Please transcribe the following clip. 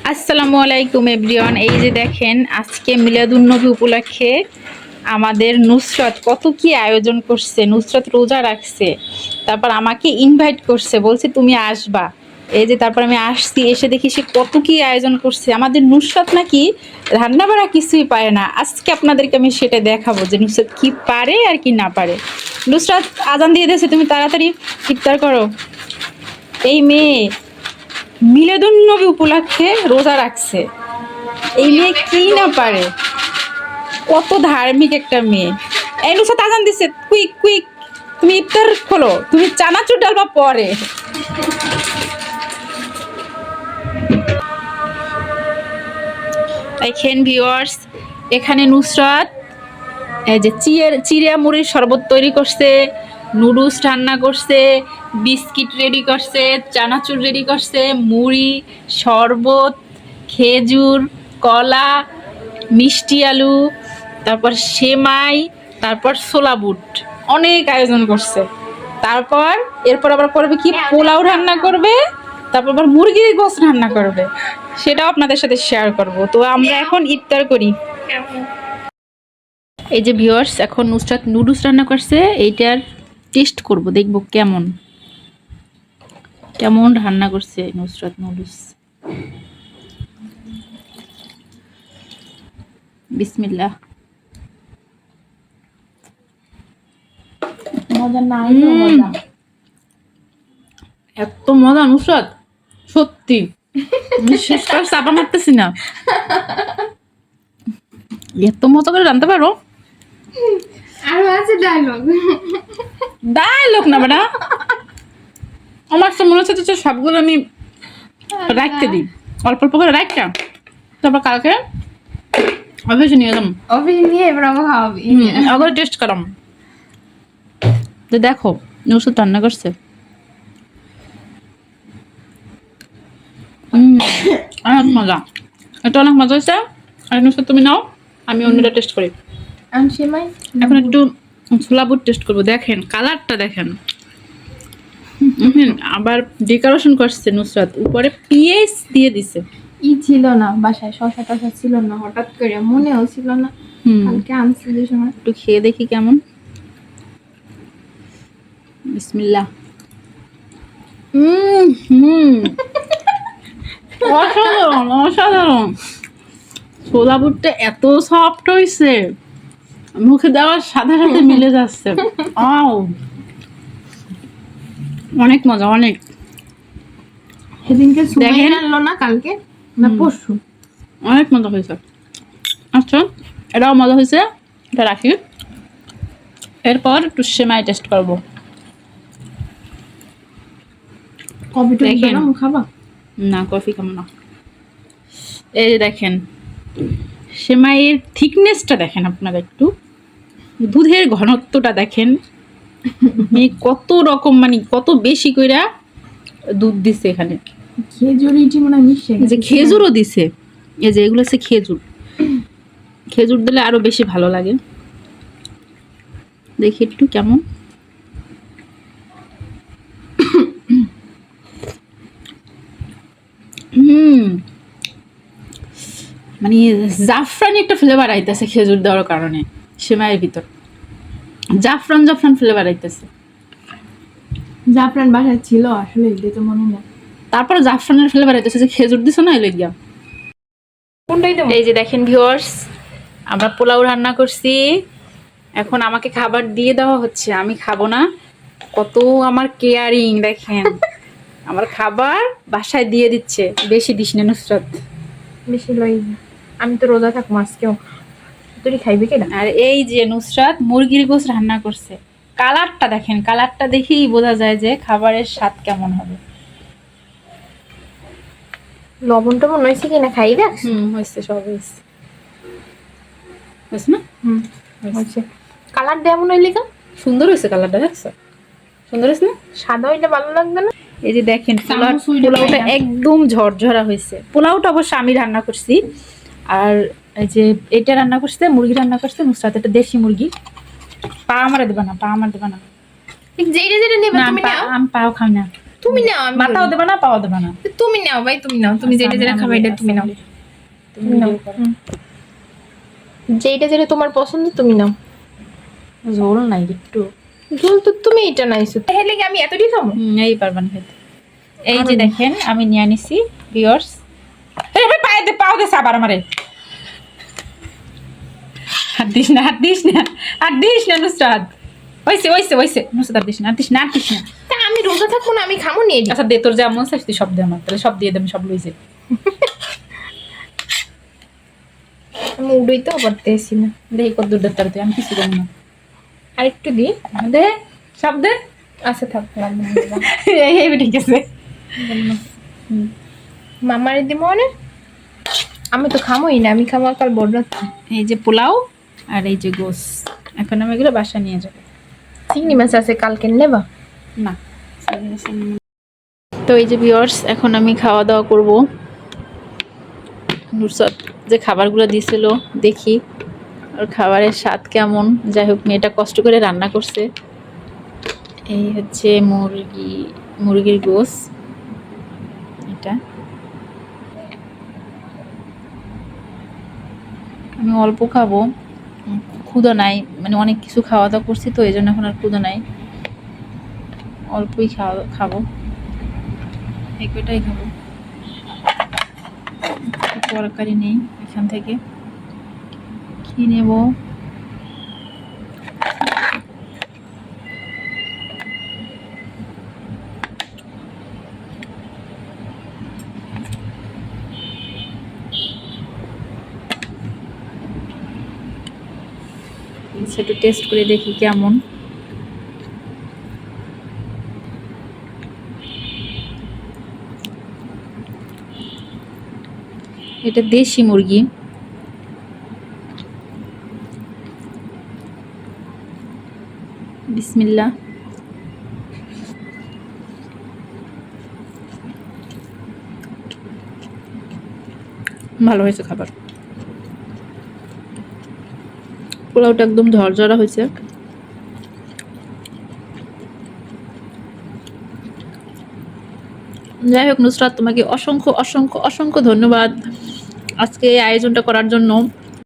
আসসালামু আলাইকুম এভরিওয়ান। এই যে দেখেন আজকে মিলাদুন্নবী উপলক্ষে আমাদের নুসরাত কত কি আয়োজন করছে। নুসরাত রোজা রাখছে, তারপর আমাকে ইনভাইট করছে, বলছে তুমি আসবা। এই যে তারপর আমি আসছি, এসে দেখি সে কত কি আয়োজন করছে। আমাদের নুসরাত নাকি রান্না বাড়া কিছুই পারে না। আজকে আপনাদেরকে আমি সেটা দেখাবো যে নুসরাত কি পারে আর কি না পারে। নুসরাত আজান দিয়ে দিয়েছে, তুমি তাড়াতাড়ি ইফতার করো। এই মেয়ে মিলাদুন্নবী উপলক্ষে রোজা রাখছে, এই মেয়ে কি না পারে, কত ধার্মিক একটা মেয়ে। এই নুসরাত আজান দিচ্ছে, কুইক কুইক তুমি ইফতার খোলো, তুমি চানাচুর ডালবা পরে। দেখেন ভিউয়ার্স, এখানে নুসরাত এই যে চিড়া মুড়ির শরবত তৈরি করছে, নুডলস রান্না করছে, বিস্কিট রেডি করছে, চানাচুর রেডি করছে, মুড়ি, শরবত, খেজুর, কলা, মিষ্টি আলু, তারপর সেমাই, তারপর ছোলা বুট, অনেক আয়োজন করছে। তারপর এরপর আবার করবে কি, পোলাও রান্না করবে, তারপর আবার মুরগির গোশত রান্না করবে, সেটাও আপনাদের সাথে শেয়ার করব। তো আমরা এখন ইফতার করি। এই যে ভিউয়ার্স, এখন নুসরাত নুডলস রান্না করছে, এইটার টেস্ট করব, দেখব কেমন কেমন রান্না করছে নুসরাত নুডলস। বিসমিল্লাহ। মজা না মজা, এত মজা নুসরাত, সত্যি আমি শেষ করে চাপা মারতেছি না। এত মজা করে রান্নতে পারো। আরো আছে ডায়লগ। ডায়লগ না বেটা, আমার তো মনে হচ্ছে যে সবগুলো আমি রাখতে দিই, অল্প অল্প করে রাখতাম, তারপর কালকে অফিসে নিয়ে যাম, অফিস নিয়ে এবার আমাকে খাওয়াবি। আবার টেস্ট করাম। তো দেখো নুসরাত রান্না করছে, অনেক মজা, এটা অনেক মজা হয়েছে। আর নুসরাত তুমি নাও, আমি অন্যটা টেস্ট করি। আমি সেমাই এখন একটু ছোলা বুট টেস্ট করবো। দেখেন কালারটা দেখেন। আবার ডেকোরেশন করছে নুসরাত, উপরে পিএস দিয়ে দিছে। ছিল না বাসায়, শশা টশা ছিল না, হঠাৎ করে মনেও ছিল না, কালকে আনছি যে সময়। একটু খেয়ে দেখি কেমন। বিসমিল্লাহ। অসাধারণ অসাধারণ, ছোলা বুটটা এত সফট হয়েছে, মুখে দেওয়ার সাথে সাথে মিলে যাচ্ছে। অনেক মজা, অনেক। সেদিনকে সুমাই দেখেন। আনলো না, কালকে না পরশু, অনেক মজা হয়েছে। আচ্ছা, এটাও মজা হয়েছে, এটা রাখি। এরপর একটু সেমাই টেস্ট করবো। কফি টফি দেখেন। গরম খাবা? না, কফি খাবো না। এই যে দেখেন সেমাইয়ের থিকনেসটা দেখেন আপনারা, একটু দুধের ঘনত্বটা দেখেন। কত রকম, মানে কত বেশি কইরা দুধ দিছে এখানে। খেজুর ইটি মনে হয় মিশে যে খেজুরও দিছে, এই যে এগুলো হচ্ছে খেজুর, খেজুর দিলে আরো বেশি ভালো লাগে। দেখি একটু কেমন। মানে জাফরানি একটা ফ্লেভার আইতেছে খেজুর দেওয়ার কারণে, সেমাইয়ের ভিতর জাফরান জাফরান ফ্লেভার আইতেছে। জাফরান বাসায় ছিল আসলে, দিতে মনে নেই। তারপর জাফরানের ফ্লেভার আইতেছে, যে খেজুর দিছো না, এলে গিয়া। কোনটাই তো এই যে দেখেন ভিউয়ার্স, আমরা পোলাও রান্না করছি, এখন আমাকে খাবার দিয়ে দেওয়া হচ্ছে, আমি খাবো না। কত আমার কেয়ারিং দেখেন, আমার খাবার বাসায় দিয়ে দিচ্ছে। বেশি দিস না নুসরাত। বেশি লই, আমি তো রোজা থাকবো আজকেও। তুই খাইবি কেনা? আর এই যে নুসরাত মুরগির গোশত রান্না করছে, কালারটা দেখেন, কালারটা দেখেই বোঝা যায় যে খাবারের স্বাদ কেমন হবে। লবণ টবণ হয়েছে কিনা খাইবে? হয়েছে, সব হয়েছে, হয়েছে না? হয়েছে। কালার দেমন হইলে কেন? সুন্দর হয়েছে কালারটা, দেখছো? সুন্দর হয়েছে না? সাদা হইলে ভালো লাগবে না? এই যে দেখেন চামচ উইলে পোলাওটা পাই না। একদম ঝরঝরা হয়েছে। পোলাওটা অবশ্য আমি রান্না করছি, আর এই যে এটা রান্না করছে, মুরগি রান্না করছে নুসরাত, এটা দেশি মুরগি। পা আমার দেবা না, পা আমার দেবা না। ঠিক যেটা যেটা নেবে না, তুমি নাও। আমি পাও খাই না। তুমি নাও, আমি মাথাও দেবা না, পাও দেবা না। তুমি নাও ভাই, তুমি নাও, তুমি যেটা যেটা খাবে এটা তুমি নাও, তুমি নাও। যেটা যেটা তোমার পছন্দ তুমি নাও। ঝোল নাই একটু। ঝোল তো তুমি এটা নাইছো, তাহলে কি আমি এতটাই খাবো? এই পারবেন খেতে। এই যে দেখেন আমি নিয়ে নিছি ভিউয়ার্স। এই ভাই পায়ে দে, পাও দে সাবার আমারে। হাত দিস না, হাত দিস না, হাত দিস না নুসরাত। ওইসে ওইসে ওইসে নুসরাত, হাত দিস না, হাত দিস না, হাত দিস না। তা আমি রোজা থাকবো না, আমি খামো নিয়ে আচ্ছা দে, তোর যা মন চাইছে তুই সব দে আমার, তাহলে সব দিয়ে দে, আমি সব লইছে। আমি উড়াইতেও পারতেছি না। দেখি কত দূর দেখতে তুই, আমি কিছু জানি না। আর একটু দি। দে সব দে। আচ্ছা থাক, লাগবে না। এই ঠিক আছে। মামারে দি মনে, আমি তো খামোই না, আমি খাবো কাল বড় রাত। এই যে পোলাও আর এই যে গোস, এখন আমি এগুলো বাসা নিয়ে যাবো। চিংড়ি মাছ আছে, কালকে নেবা? না। তো এই যে ভিউয়ার্স, এখন আমি খাওয়া দাওয়া করব। নুসরাত যে খাবারগুলো দিয়েছিল দেখি আর খাবারের স্বাদ কেমন। যাই হোক, মেয়েটা কষ্ট করে রান্না করছে। এই হচ্ছে মুরগির গোস, এটা আমি অল্প খাবো, ক্ষুধা নাই, মানে অনেক কিছু খাওয়া দাওয়া করছি তো এই জন্য এখন আর ক্ষুধা নাই, অল্পই খাবো, এই কটাই খাবো, তরকারি নেই এখান থেকে, কি নেব? একটু টেস্ট করে দেখি কেমন। এটা দেশি মুরগি, বিসমিল্লাহ। ভালো হয়েছে খাবার, পোলাওটা একদম ঝরঝরা হয়েছে। যাই হোক নুসরাত, তোমাকে অসংখ্য অসংখ্য অসংখ্য ধন্যবাদ আজকে এই আয়োজনটা করার জন্য।